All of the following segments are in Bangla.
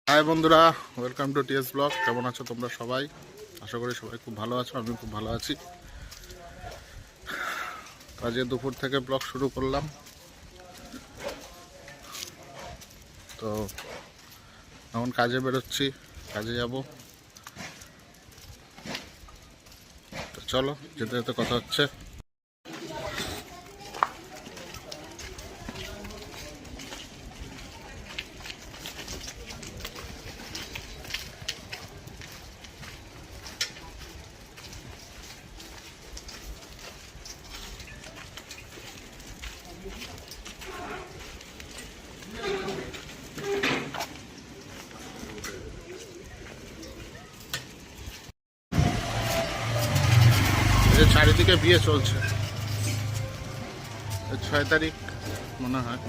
হাই বন্ধুরা, ওয়েলকাম টু টিএস ব্লগ। কেমন আছো তোমরা সবাই? আশা করি সবাই খুব ভালো আছো। আমি খুব ভালো আছি। কাজে দুপুর থেকে ব্লগ শুরু করলাম। তো এখন কাজে বেরোচ্ছি, কাজে যাব। তো চলো, যেতে যেতে কথা হচ্ছে। যে চারিদিকে বিয়ে চলছে, 6 তারিখ মনে হয়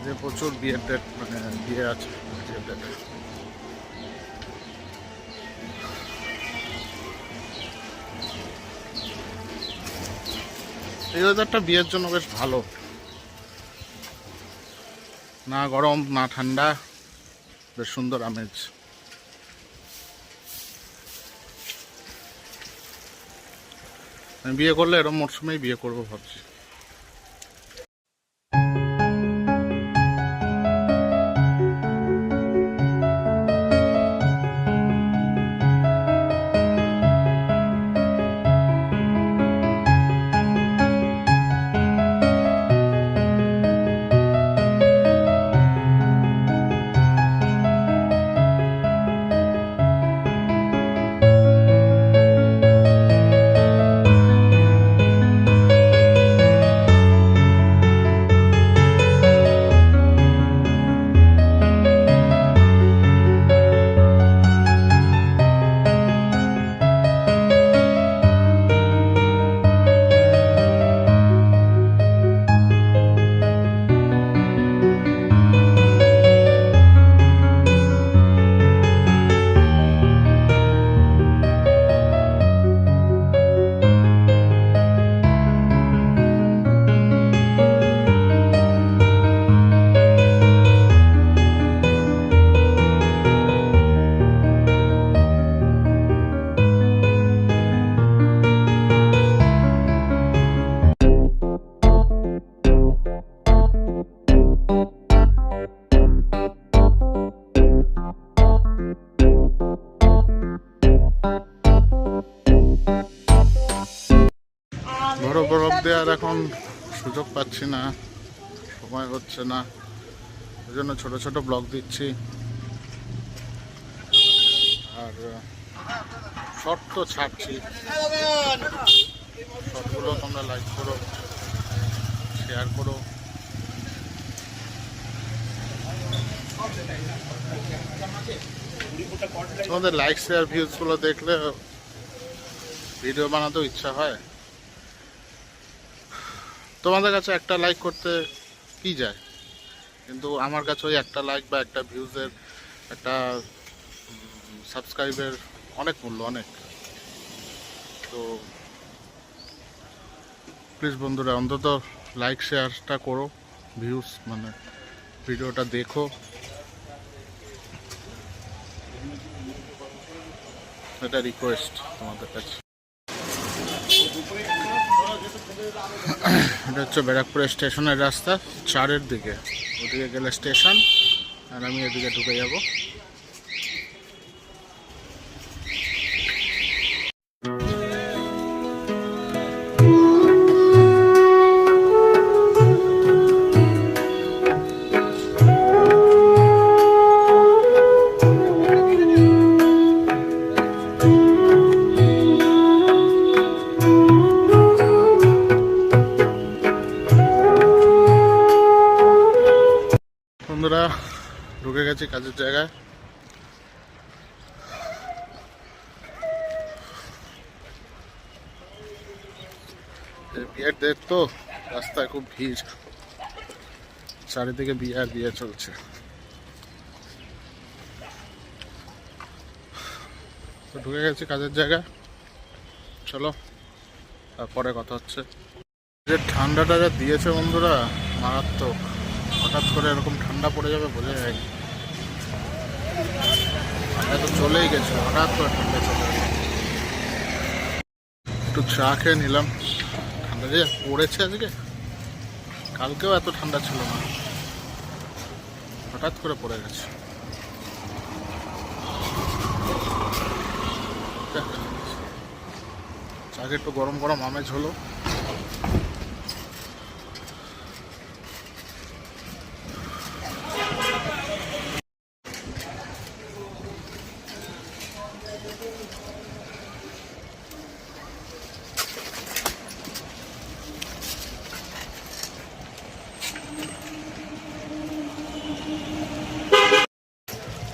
যে প্রচুর বিয়ের ডেট, মানে বিয়ে আছে বিয়ের ডেটে। এই ওয়েদারটা বিয়ের জন্য বেশ ভালো, না গরম না ঠান্ডা, বেশ সুন্দর আমেজ। আমি বিয়ে করলে এরকম মরশুমেই বিয়ে করবো ভাবছি। বড় ব্লগ দেওয়ার এখন সুযোগ পাচ্ছি না, সময় হচ্ছে না, ওই জন্য ছোটো ছোটো ব্লগ দিচ্ছি। আর শর্ট তো ছাড়ছি, শর্টগুলো তোমরা লাইক করো, শেয়ার করো। তোমাদের লাইক শেয়ার ভিউজগুলো দেখলে ভিডিও বানাতেও ইচ্ছা হয়। তোমাদের কাছে একটা লাইক করতে কি যায়, কিন্তু আমার কাছে ওই একটা লাইক বা একটা ভিউজের, একটা সাবস্ক্রাইবের অনেক মূল্য, অনেক। তো প্লিজ বন্ধুরা, অন্তত লাইক শেয়ারটা করো, ভিউজ মানে ভিডিওটা দেখো। এটা রিকোয়েস্ট তোমাদের কাছে। এটা হচ্ছে ব্যারাকপুর স্টেশনের রাস্তা, 4-এর দিকে। ওদিকে গেলে স্টেশন, আর আমি এদিকে ঢুকে যাব। বন্ধুরা, ঢুকে গেছি কাজের জায়গায়। বিয়ের ডেট তো, রাস্তায় খুব ভিড়, চারিদিকে বিয়ে আর বিয়ে চলছে। তো ঢুকে গেছি কাজের জায়গায়, চলো তারপরে কথা হচ্ছে। যে ঠান্ডাটা যা দিয়েছে বন্ধুরা, মারাত্মক। হঠাৎ করে এরকম ঠান্ডা পড়ে যাবে বোঝা যায়। গেছে, হঠাৎ করে ঠান্ডা চলে গেল। একটু চা খেয়ে নিলাম। ঠান্ডা যে পড়েছে আজকে, কালকেও এত ঠান্ডা ছিল না, হঠাৎ করে পড়ে গেছে। চাকে একটু গরম গরম আমেজ হলো।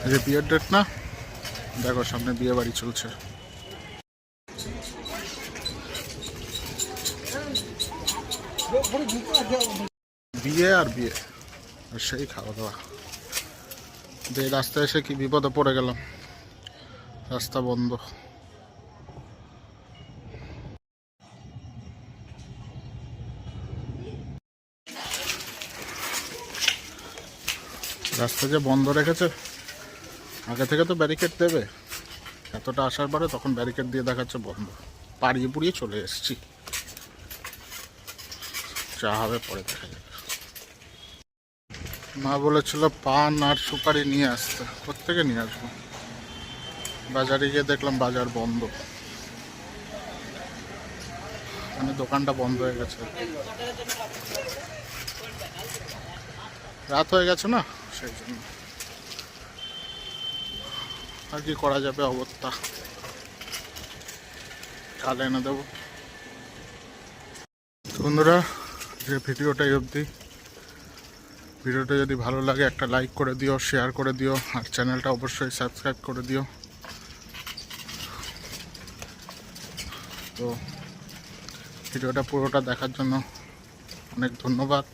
এই যে বিয়ের ডেট না, দেখো সামনে বিয়ে বাড়ি চলছে। বিয়ে আর বিয়ে আর সেই খাওয়া দাওয়া। এই রাস্তায় এসে কি বিপদে পড়ে গেলাম, রাস্তা বন্ধ। রাস্তা যে বন্ধ রেখেছে, আগে থেকে তো ব্যারিকেড দেবে, এতটা আসার পরে তখন ব্যারিকেড দিয়ে দেখাচ্ছে বন্ধ। পাড়িয়ে পুড়িয়ে চলে এসেছি, যা হবে পরে দেখা যাবে। মা বলেছিল পান আর সুপারি নিয়ে আসতে, কোত্থেকে নিয়ে আসবো? বাজারে গিয়ে দেখলাম বাজার বন্ধ, মানে দোকানটা বন্ধ হয়ে গেছে। রাত হয়ে গেছে না, সেই জন্য। আর কি করা যাবে, অবস্থা কাল এনে দেবো। বন্ধুরা, যে ভিডিওটাই অবধি, ভিডিওটা যদি ভালো লাগে একটা লাইক করে দিও, শেয়ার করে দিও, আর চ্যানেলটা অবশ্যই সাবস্ক্রাইব করে দিও। তো ভিডিওটা পুরোটা দেখার জন্য অনেক ধন্যবাদ।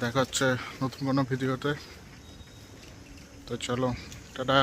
দেখা হচ্ছে নতুন কোনো ভিডিওতে। তো চলো, টাটা।